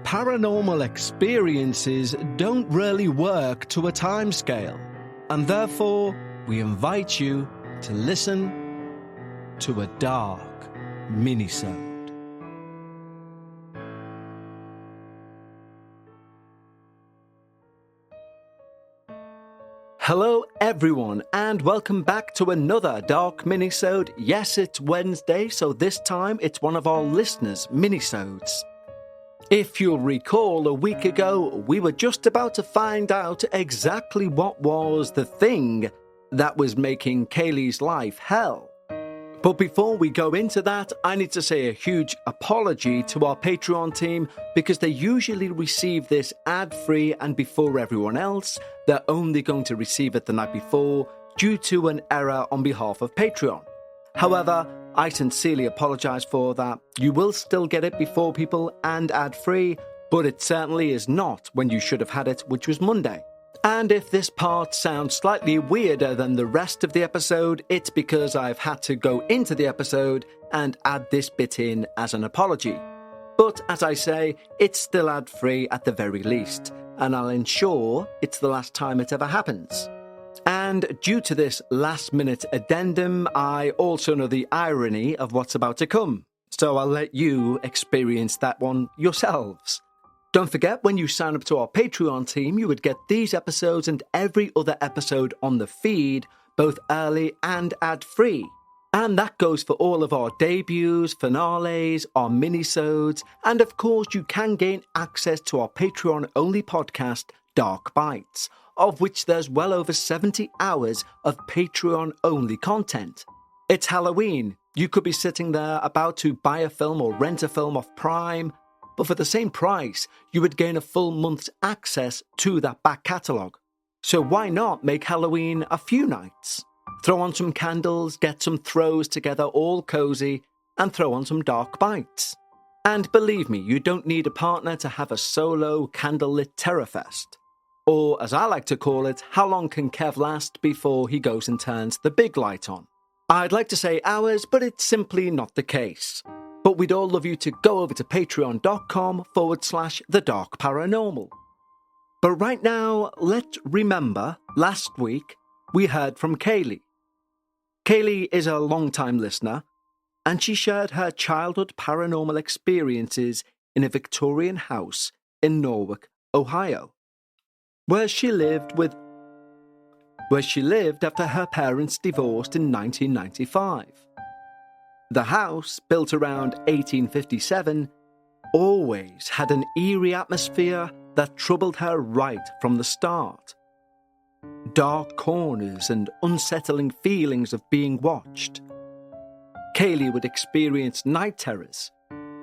paranormal experiences don't really work to a timescale, and therefore we invite you to listen to a dark minisode. Hello everyone, and welcome back to another dark minisode. Yes, it's Wednesday, so this time it's one of our listeners' minisodes. If you'll recall, a week ago we were just about to find out exactly what was the thing that was making Kaylee's life hell. But before we go into that, I need to say a huge apology to our Patreon team because they usually receive this ad-free and before everyone else. They're only going to receive it the night before due to an error on behalf of Patreon. However, I sincerely apologize for that. You will still get it before people and ad-free, but it certainly is not when you should have had it, which was Monday. And if this part sounds slightly weirder than the rest of the episode, it's because I've had to go into the episode and add this bit in as an apology. But as I say, it's still ad-free at the very least, and I'll ensure it's the last time it ever happens. And due to this last-minute addendum, I also know the irony of what's about to come, so I'll let you experience that one yourselves. Don't forget, when you sign up to our Patreon team, you would get these episodes and every other episode on the feed, both early and ad-free. And that goes for all of our debuts, finales, our minisodes, and of course you can gain access to our Patreon-only podcast, Dark Bites, of which there's well over 70 hours of Patreon-only content. It's Halloween. You could be sitting there about to buy a film or rent a film off Prime, but for the same price, you would gain a full month's access to that back catalogue. So why not make Halloween a few nights? Throw on some candles, get some throws together all cozy, and throw on some Dark Bites. And believe me, you don't need a partner to have a solo candlelit terrorfest. Or, as I like to call it, how long can Kev last before he goes and turns the big light on? I'd like to say hours, but it's simply not the case. But we'd all love you to go over to patreon.com/The Dark Paranormal. But right now, let's remember last week we heard from Kaylee. Kaylee is a long-time listener, and she shared her childhood paranormal experiences in a Victorian house in Norwalk, Ohio, where she lived after her parents divorced in 1995. The house, built around 1857, always had an eerie atmosphere that troubled her right from the start. Dark corners and unsettling feelings of being watched. Kaylee would experience night terrors,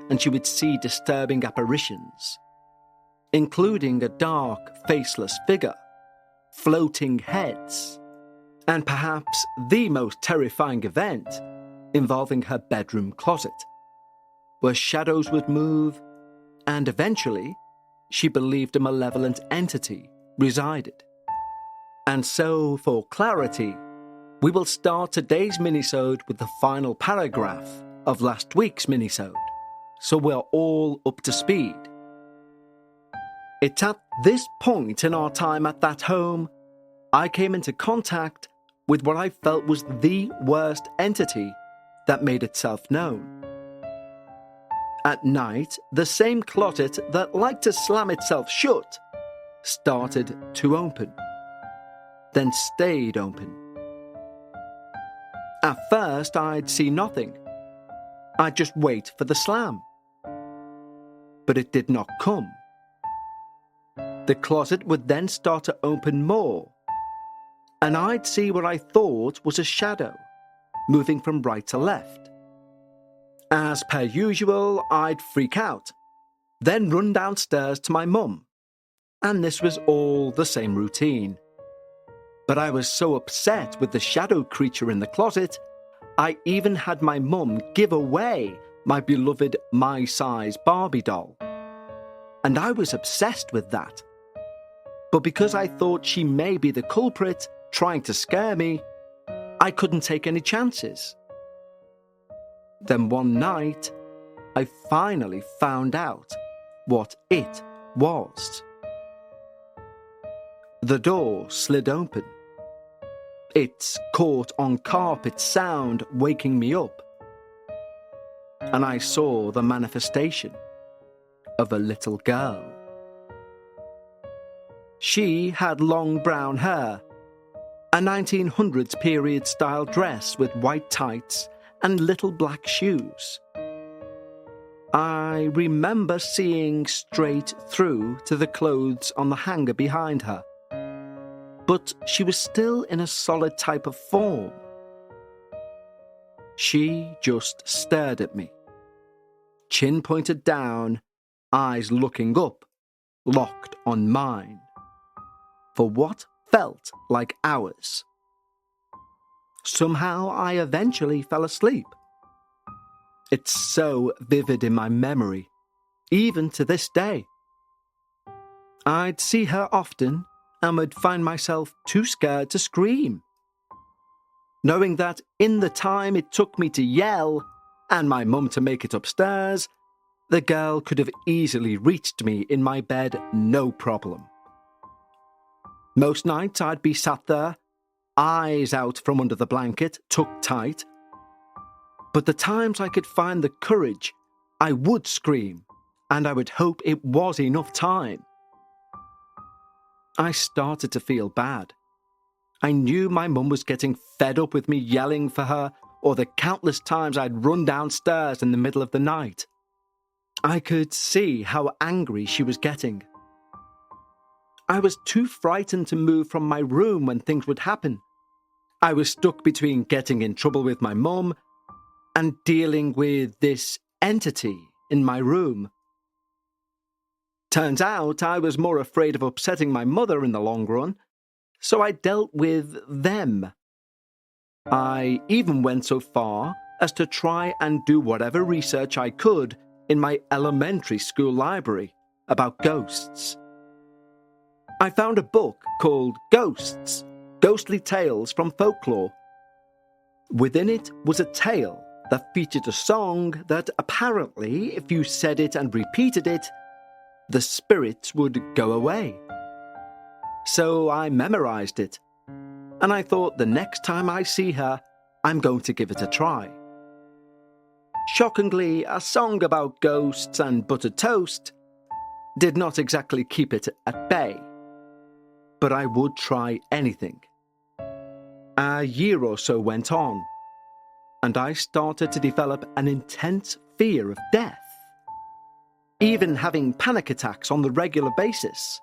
and she would see disturbing apparitions, including a dark, faceless figure, floating heads, and perhaps the most terrifying event involving her bedroom closet, where shadows would move, and eventually, she believed a malevolent entity resided. And so, for clarity, we will start today's minisode with the final paragraph of last week's minisode, so we're all up to speed. It's at this point in our time at that home, I came into contact with what I felt was the worst entity that made itself known. At night, the same closet that liked to slam itself shut started to open, then stayed open. At first, I'd see nothing. I'd just wait for the slam. But it did not come. The closet would then start to open more, and I'd see what I thought was a shadow, moving from right to left. As per usual, I'd freak out, then run downstairs to my mum, and this was all the same routine. But I was so upset with the shadow creature in the closet, I even had my mum give away my beloved my-size Barbie doll. And I was obsessed with that. But because I thought she may be the culprit trying to scare me, I couldn't take any chances. Then one night, I finally found out what it was. The door slid open. Its caught-on-carpet sound waking me up. And I saw the manifestation of a little girl. She had long brown hair, a 1900s period style dress with white tights and little black shoes. I remember seeing straight through to the clothes on the hanger behind her, but she was still in a solid type of form. She just stared at me, chin pointed down, eyes looking up, locked on mine, for what felt like hours. Somehow I eventually fell asleep. It's so vivid in my memory, even to this day. I'd see her often and would find myself too scared to scream, knowing that in the time it took me to yell and my mum to make it upstairs, the girl could have easily reached me in my bed no problem. Most nights I'd be sat there, eyes out from under the blanket, tucked tight. But the times I could find the courage, I would scream, and I would hope it was enough time. I started to feel bad. I knew my mum was getting fed up with me yelling for her, or the countless times I'd run downstairs in the middle of the night. I could see how angry she was getting. I was too frightened to move from my room when things would happen. I was stuck between getting in trouble with my mum and dealing with this entity in my room. Turns out I was more afraid of upsetting my mother in the long run, so I dealt with them. I even went so far as to try and do whatever research I could in my elementary school library about ghosts. I found a book called Ghosts, Ghostly Tales from Folklore. Within it was a tale that featured a song that apparently, if you said it and repeated it, the spirits would go away. So I memorized it, and I thought the next time I see her, I'm going to give it a try. Shockingly, a song about ghosts and buttered toast did not exactly keep it at bay. But I would try anything. A year or so went on, and I started to develop an intense fear of death, even having panic attacks on the regular basis,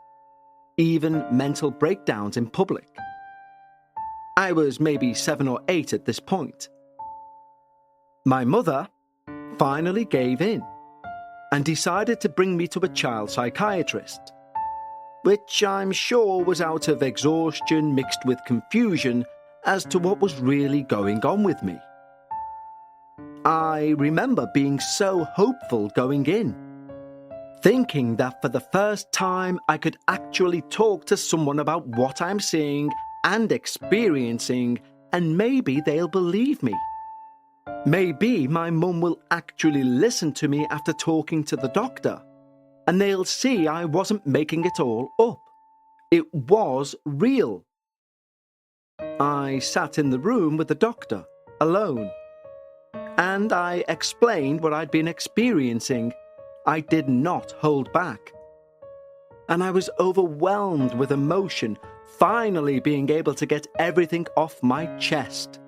even mental breakdowns in public. I was maybe 7 or 8 at this point. My mother finally gave in and decided to bring me to a child psychiatrist, which I'm sure was out of exhaustion mixed with confusion as to what was really going on with me. I remember being so hopeful going in, thinking that for the first time I could actually talk to someone about what I'm seeing and experiencing, and maybe they'll believe me. Maybe my mum will actually listen to me after talking to the doctor, and they'll see I wasn't making it all up. It was real. I sat in the room with the doctor, alone, and I explained what I'd been experiencing. I did not hold back. And I was overwhelmed with emotion, finally being able to get everything off my chest.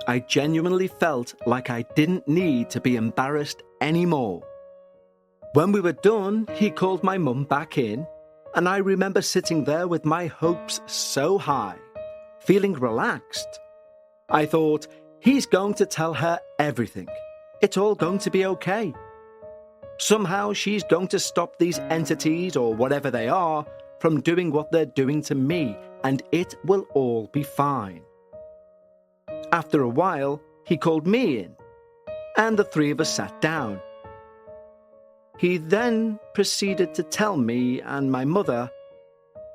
I genuinely felt like I didn't need to be embarrassed anymore. When we were done, he called my mum back in, and I remember sitting there with my hopes so high, feeling relaxed. I thought, he's going to tell her everything. It's all going to be okay. Somehow she's going to stop these entities, or whatever they are, from doing what they're doing to me, and it will all be fine. After a while, he called me in, and the three of us sat down. He then proceeded to tell me and my mother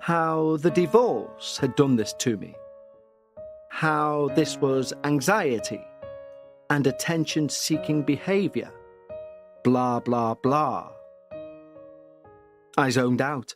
how the divorce had done this to me, how this was anxiety and attention-seeking behavior, blah, blah, blah. I zoned out,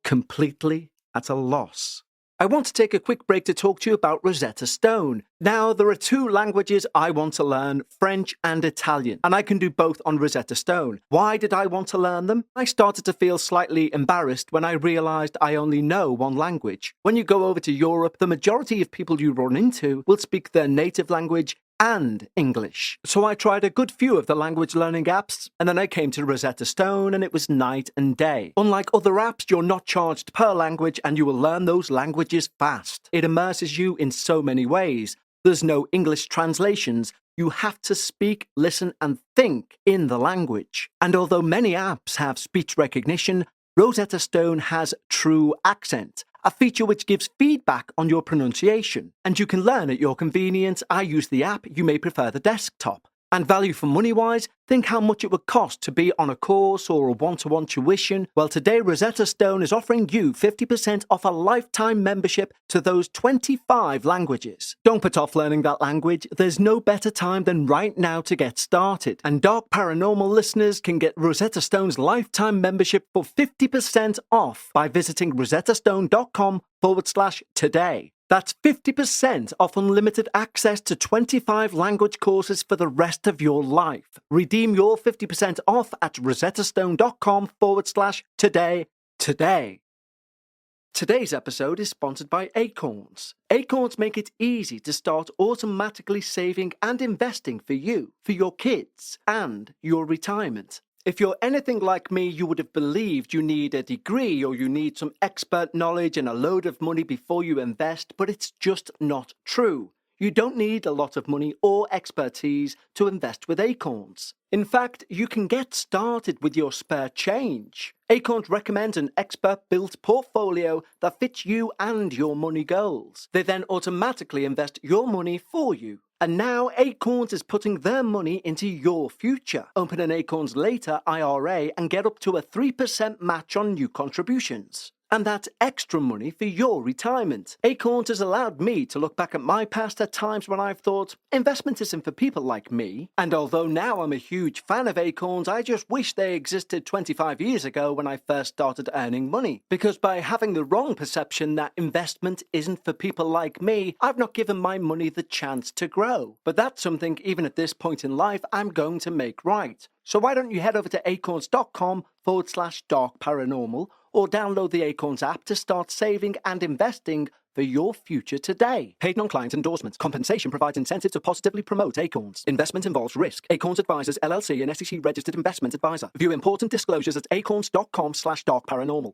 completely at a loss. I want to take a quick break to talk to you about Rosetta Stone. Now, there are two languages I want to learn, French and Italian, and I can do both on Rosetta Stone. Why did I want to learn them? I started to feel slightly embarrassed when I realized I only know one language. When you go over to Europe, the majority of people you run into will speak their native language and English. So I tried a good few of the language learning apps, and then I came to Rosetta Stone and it was night and day. Unlike other apps, you're not charged per language and you will learn those languages fast. It immerses you in so many ways. There's no English translations. You have to speak, listen, and think in the language. And although many apps have speech recognition, Rosetta Stone has true accent, a feature which gives feedback on your pronunciation. And you can learn at your convenience. I use the app, you may prefer the desktop. And value for money-wise, think how much it would cost to be on a course or a one-to-one tuition. Well, today Rosetta Stone is offering you 50% off a lifetime membership to those 25 languages. Don't put off learning that language. There's no better time than right now to get started. And Dark Paranormal listeners can get Rosetta Stone's lifetime membership for 50% off by visiting rosettastone.com/today. That's 50% off unlimited access to 25 language courses for the rest of your life. Redeem your 50% off at rosettastone.com/today today. Today's episode is sponsored by Acorns. Acorns make it easy to start automatically saving and investing for you, for your kids, and your retirement. If you're anything like me, you would have believed you need a degree or you need some expert knowledge and a load of money before you invest, but it's just not true. You don't need a lot of money or expertise to invest with Acorns. In fact, you can get started with your spare change. Acorns recommends an expert-built portfolio that fits you and your money goals. They then automatically invest your money for you. And now Acorns is putting their money into your future. Open an Acorns Later IRA and get up to a 3% match on new contributions. And that's extra money for your retirement. Acorns has allowed me to look back at my past at times when I've thought, investment isn't for people like me. And although now I'm a huge fan of Acorns, I just wish they existed 25 years ago when I first started earning money. Because by having the wrong perception that investment isn't for people like me, I've not given my money the chance to grow. But that's something, even at this point in life, I'm going to make right. So why don't you head over to acorns.com/darkparanormal or download the Acorns app to start saving and investing for your future today. Paid non-client endorsements. Compensation provides incentive to positively promote Acorns. Investment involves risk. Acorns Advisors, LLC, an SEC-registered investment advisor. View important disclosures at acorns.com/darkparanormal.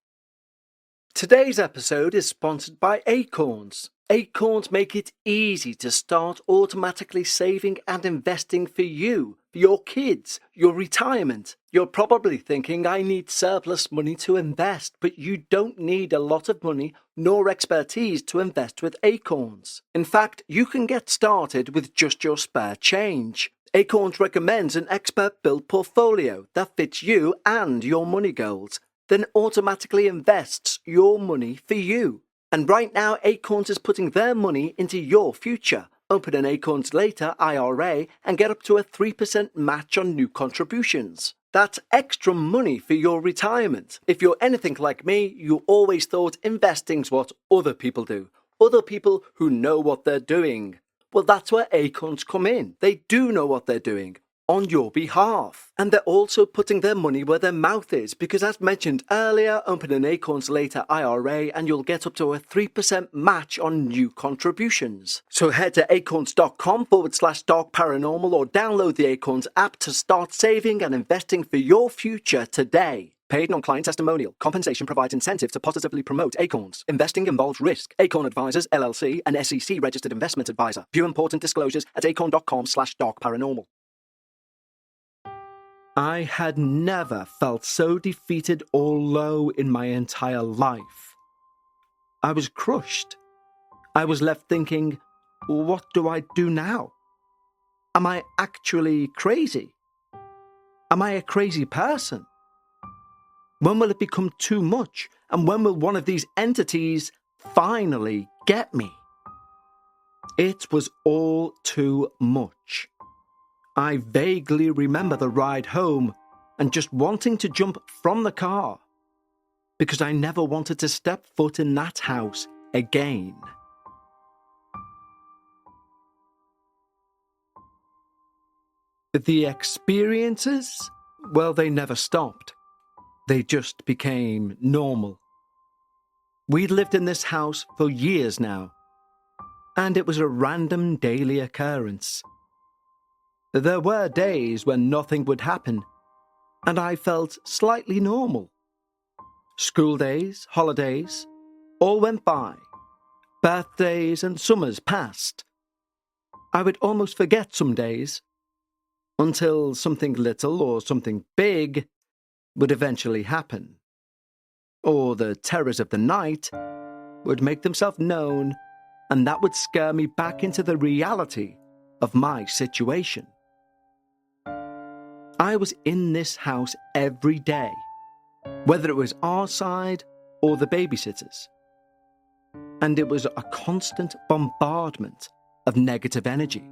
Today's episode is sponsored by Acorns. Acorns make it easy to start automatically saving and investing for you, for your kids, your retirement. You're probably thinking, I need surplus money to invest, but you don't need a lot of money nor expertise to invest with Acorns. In fact, you can get started with just your spare change. Acorns recommends an expert-built portfolio that fits you and your money goals, then automatically invests your money for you. And right now, Acorns is putting their money into your future. Open an Acorns Later IRA and get up to a 3% match on new contributions. That's extra money for your retirement. If you're anything like me, you always thought investing's what other people do. Other people who know what they're doing. Well, that's where Acorns come in. They do know what they're doing on your behalf. And they're also putting their money where their mouth is, because as mentioned earlier, open an Acorns Later IRA and you'll get up to a 3% match on new contributions. So head to acorns.com/darkparanormal or download the Acorns app to start saving and investing for your future today. Paid non-client testimonial. Compensation provides incentive to positively promote Acorns. Investing involves risk. Acorn Advisors, LLC, an SEC-registered investment advisor. View important disclosures at acorn.com/darkparanormal. I had never felt so defeated or low in my entire life. I was crushed. I was left thinking, what do I do now? Am I actually crazy? Am I a crazy person? When will it become too much? And when will one of these entities finally get me? It was all too much. I vaguely remember the ride home and just wanting to jump from the car because I never wanted to step foot in that house again. The experiences, well, they never stopped. They just became normal. We'd lived in this house for years now, and it was a random daily occurrence. There were days when nothing would happen, and I felt slightly normal. School days, holidays, all went by. Birthdays and summers passed. I would almost forget some days, until something little or something big would eventually happen. Or the terrors of the night would make themselves known, and that would scare me back into the reality of my situation. I was in this house every day, whether it was our side or the babysitters. And it was a constant bombardment of negative energy.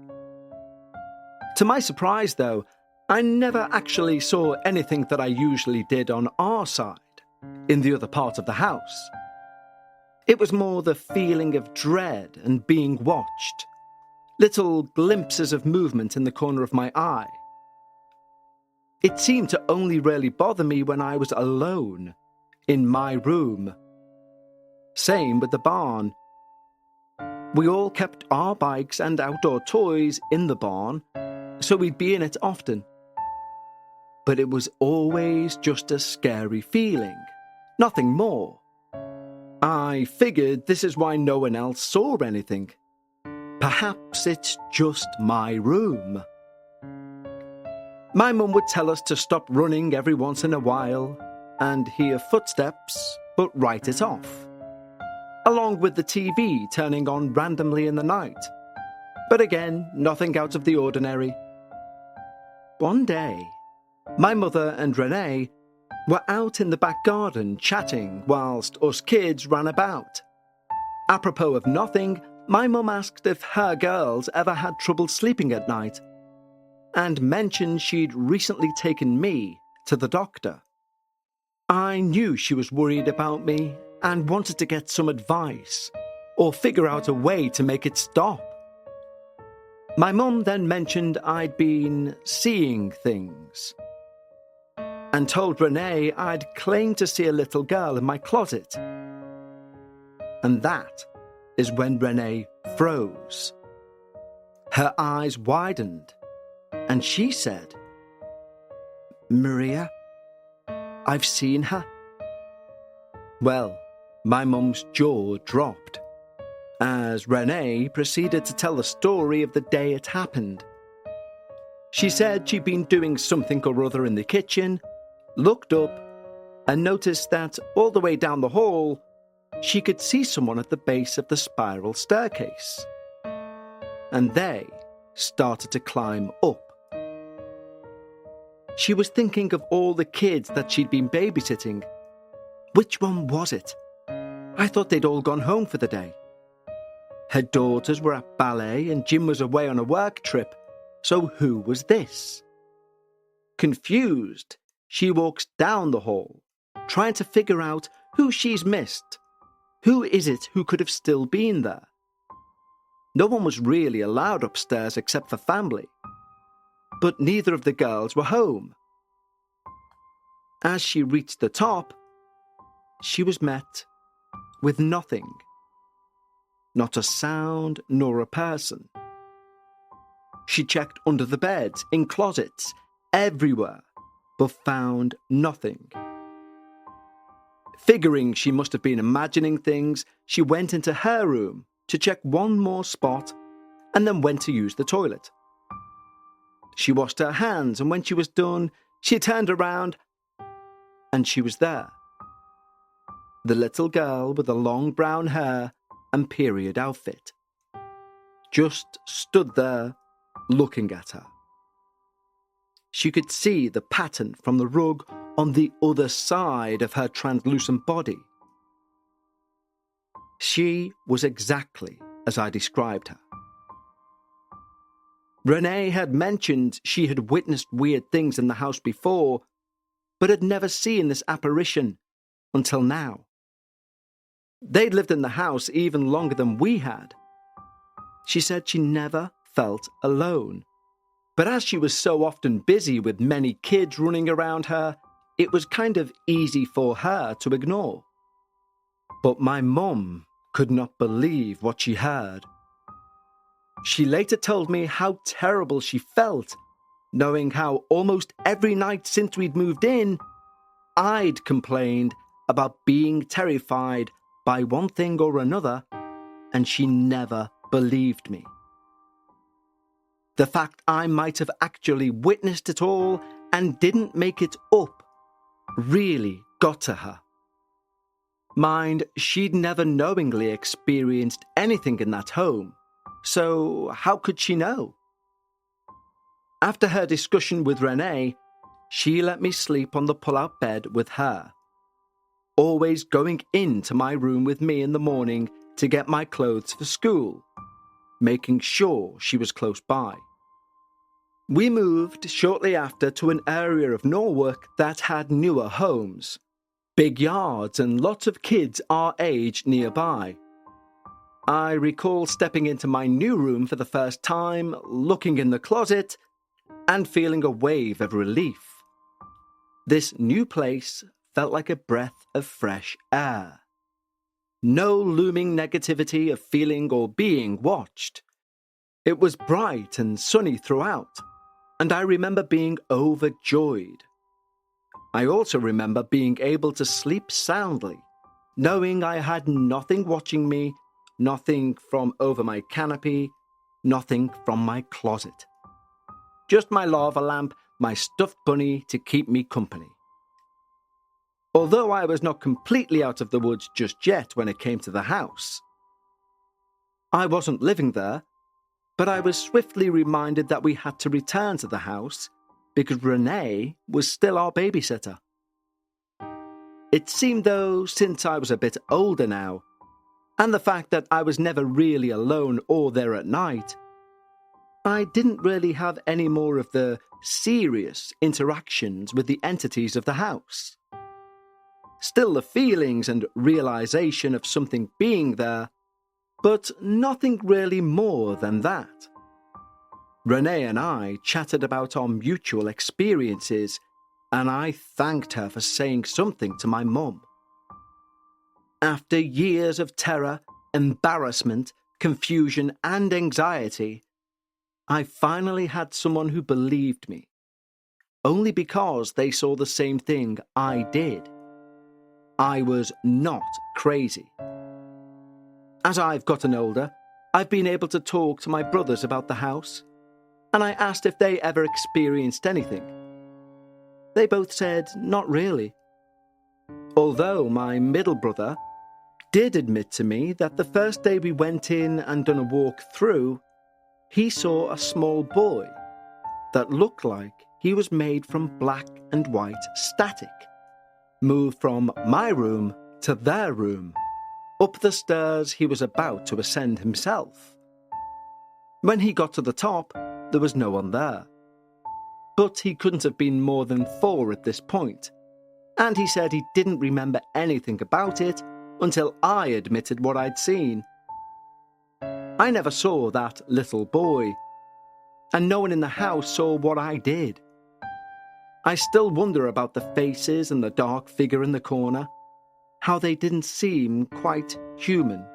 To my surprise, though, I never actually saw anything that I usually did on our side, in the other part of the house. It was more the feeling of dread and being watched, little glimpses of movement in the corner of my eye. It seemed to only really bother me when I was alone, in my room. Same with the barn. We all kept our bikes and outdoor toys in the barn, so we'd be in it often. But it was always just a scary feeling, nothing more. I figured this is why no one else saw anything. Perhaps it's just my room. My mum would tell us to stop running every once in a while and hear footsteps, but write it off. Along with the TV turning on randomly in the night. But again, nothing out of the ordinary. One day, my mother and Renee were out in the back garden chatting whilst us kids ran about. Apropos of nothing, my mum asked if her girls ever had trouble sleeping at night, and mentioned she'd recently taken me to the doctor. I knew she was worried about me and wanted to get some advice, or figure out a way to make it stop. My mum then mentioned I'd been seeing things, and told Renee I'd claimed to see a little girl in my closet. And that is when Renee froze. Her eyes widened, and she said, "Maria, I've seen her." Well, my mum's jaw dropped, as Renee proceeded to tell the story of the day it happened. She said she'd been doing something or other in the kitchen, looked up, and noticed that all the way down the hall, she could see someone at the base of the spiral staircase. And they started to climb up. She was thinking of all the kids that she'd been babysitting. Which one was it? I thought they'd all gone home for the day. Her daughters were at ballet and Jim was away on a work trip, so who was this? Confused, she walks down the hall, trying to figure out who she's missed. Who is it who could have still been there? No one was really allowed upstairs except for family, but neither of the girls were home. As she reached the top, she was met with nothing. Not a sound nor a person. She checked under the beds, in closets, everywhere, but found nothing. Figuring she must have been imagining things, she went into her room to check one more spot and then went to use the toilet. She washed her hands, and when she was done, she turned around and she was there. The little girl with the long brown hair and period outfit just stood there looking at her. She could see the pattern from the rug on the other side of her translucent body. She was exactly as I described her. Renee had mentioned she had witnessed weird things in the house before, but had never seen this apparition, until now. They'd lived in the house even longer than we had. She said she never felt alone. But as she was so often busy with many kids running around her, it was kind of easy for her to ignore. But my mum could not believe what she heard. She later told me how terrible she felt, knowing how almost every night since we'd moved in, I'd complained about being terrified by one thing or another, and she never believed me. The fact I might have actually witnessed it all and didn't make it up really got to her. Mind, she'd never knowingly experienced anything in that home, so how could she know? After her discussion with Renee, she let me sleep on the pull-out bed with her, always going into my room with me in the morning to get my clothes for school, making sure she was close by. We moved shortly after to an area of Norwalk that had newer homes, big yards and lots of kids our age nearby. I recall stepping into my new room for the first time, looking in the closet, and feeling a wave of relief. This new place felt like a breath of fresh air. No looming negativity of feeling or being watched. It was bright and sunny throughout, and I remember being overjoyed. I also remember being able to sleep soundly, knowing I had nothing watching me, nothing from over my canopy, nothing from my closet. Just my lava lamp, my stuffed bunny to keep me company. Although I was not completely out of the woods just yet when it came to the house. I wasn't living there, but I was swiftly reminded that we had to return to the house because Renee was still our babysitter. It seemed though, since I was a bit older now, and the fact that I was never really alone or there at night, I didn't really have any more of the serious interactions with the entities of the house. Still the feelings and realization of something being there, but nothing really more than that. Renee and I chatted about our mutual experiences, and I thanked her for saying something to my mum. After years of terror, embarrassment, confusion, and anxiety, I finally had someone who believed me, only because they saw the same thing I did. I was not crazy. As I've gotten older, I've been able to talk to my brothers about the house, and I asked if they ever experienced anything. They both said not really. Although my middle brother did admit to me that the first day we went in and done a walk through, he saw a small boy that looked like he was made from black and white static, move from my room to their room, up the stairs he was about to ascend himself. When he got to the top, there was no one there. But he couldn't have been more than 4 at this point, and he said he didn't remember anything about it until I admitted what I'd seen. I never saw that little boy, and no one in the house saw what I did. I still wonder about the faces and the dark figure in the corner, how they didn't seem quite human.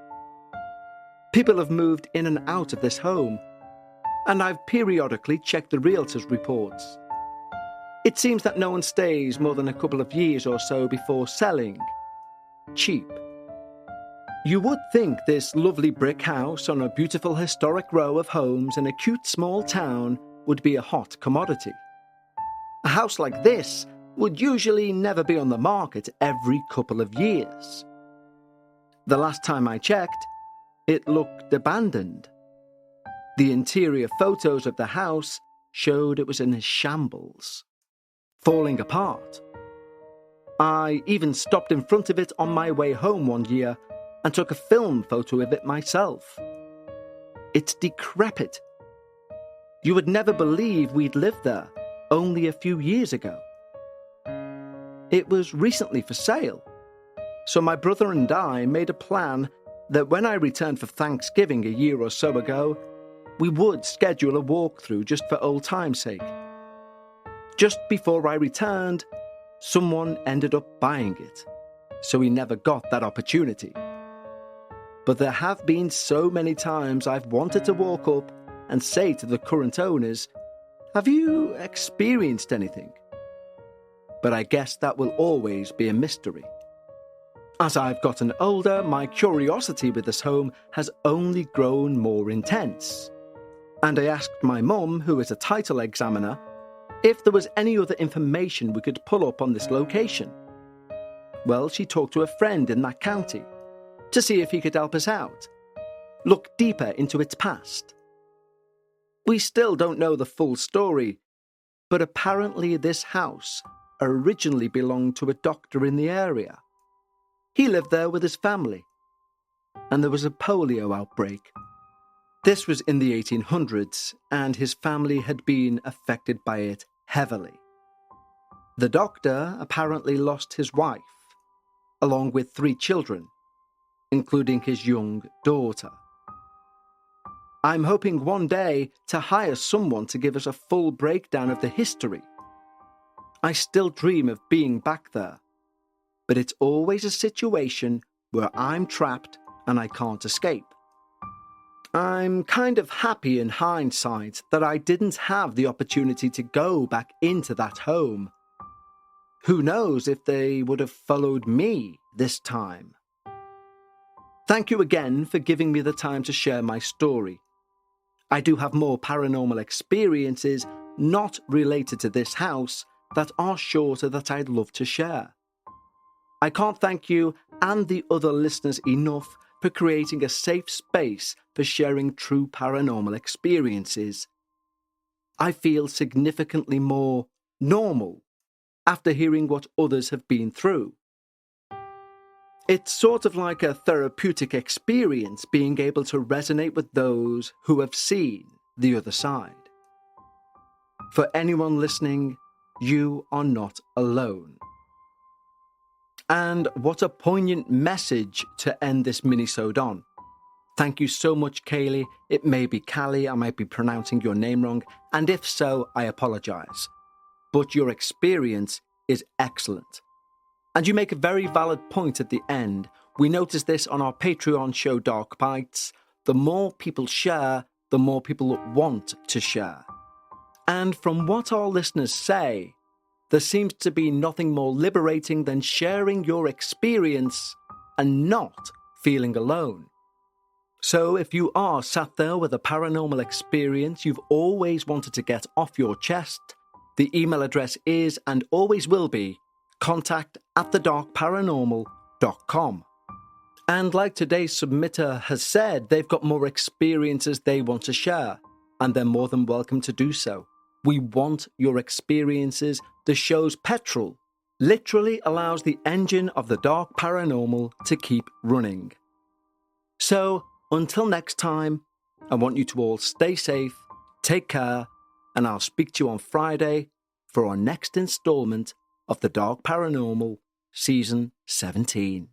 People have moved in and out of this home, and I've periodically checked the realtor's reports. It seems that no one stays more than a couple of years or so before selling. Cheap. You would think this lovely brick house on a beautiful historic row of homes in a cute small town would be a hot commodity. A house like this would usually never be on the market every couple of years. The last time I checked, it looked abandoned. The interior photos of the house showed it was in a shambles, falling apart. I even stopped in front of it on my way home one year and took a film photo of it myself. It's decrepit. You would never believe we'd lived there only a few years ago. It was recently for sale, So my brother and I made a plan that when I returned for Thanksgiving a year or so ago, we would schedule a walkthrough just for old time's sake. Just before I returned, someone ended up buying it, so we never got that opportunity. But there have been so many times I've wanted to walk up and say to the current owners, "Have you experienced anything?" But I guess that will always be a mystery. As I've gotten older, my curiosity with this home has only grown more intense. And I asked my mum, who is a title examiner, if there was any other information we could pull up on this location. Well, she talked to a friend in that county to see if he could help us out, look deeper into its past. We still don't know the full story, but apparently this house originally belonged to a doctor in the area. He lived there with his family, and there was a polio outbreak. This was in the 1800s, and his family had been affected by it heavily. The doctor apparently lost his wife, along with 3 children, including his young daughter. I'm hoping one day to hire someone to give us a full breakdown of the history. I still dream of being back there, but it's always a situation where I'm trapped and I can't escape. I'm kind of happy in hindsight that I didn't have the opportunity to go back into that home. Who knows if they would have followed me this time? Thank you again for giving me the time to share my story. I do have more paranormal experiences not related to this house that are shorter that I'd love to share. I can't thank you and the other listeners enough for creating a safe space for sharing true paranormal experiences. I feel significantly more normal after hearing what others have been through. It's sort of like a therapeutic experience being able to resonate with those who have seen the other side. For anyone listening, you are not alone. And what a poignant message to end this minisode on. Thank you so much, Kaylee. It may be Callie, I might be pronouncing your name wrong, and if so, I apologise. But your experience is excellent. And you make a very valid point at the end. We noticed this on our Patreon show, Dark Bites. The more people share, the more people want to share. And from what our listeners say, there seems to be nothing more liberating than sharing your experience and not feeling alone. So if you are sat there with a paranormal experience you've always wanted to get off your chest, the email address is and always will be contact@thedarkparanormal.com. And like today's submitter has said, they've got more experiences they want to share, and they're more than welcome to do so. We want your experiences. The show's petrol literally allows the engine of the Dark Paranormal to keep running. So, until next time, I want you to all stay safe, take care, and I'll speak to you on Friday for our next installment of the Dark Paranormal, Season 17.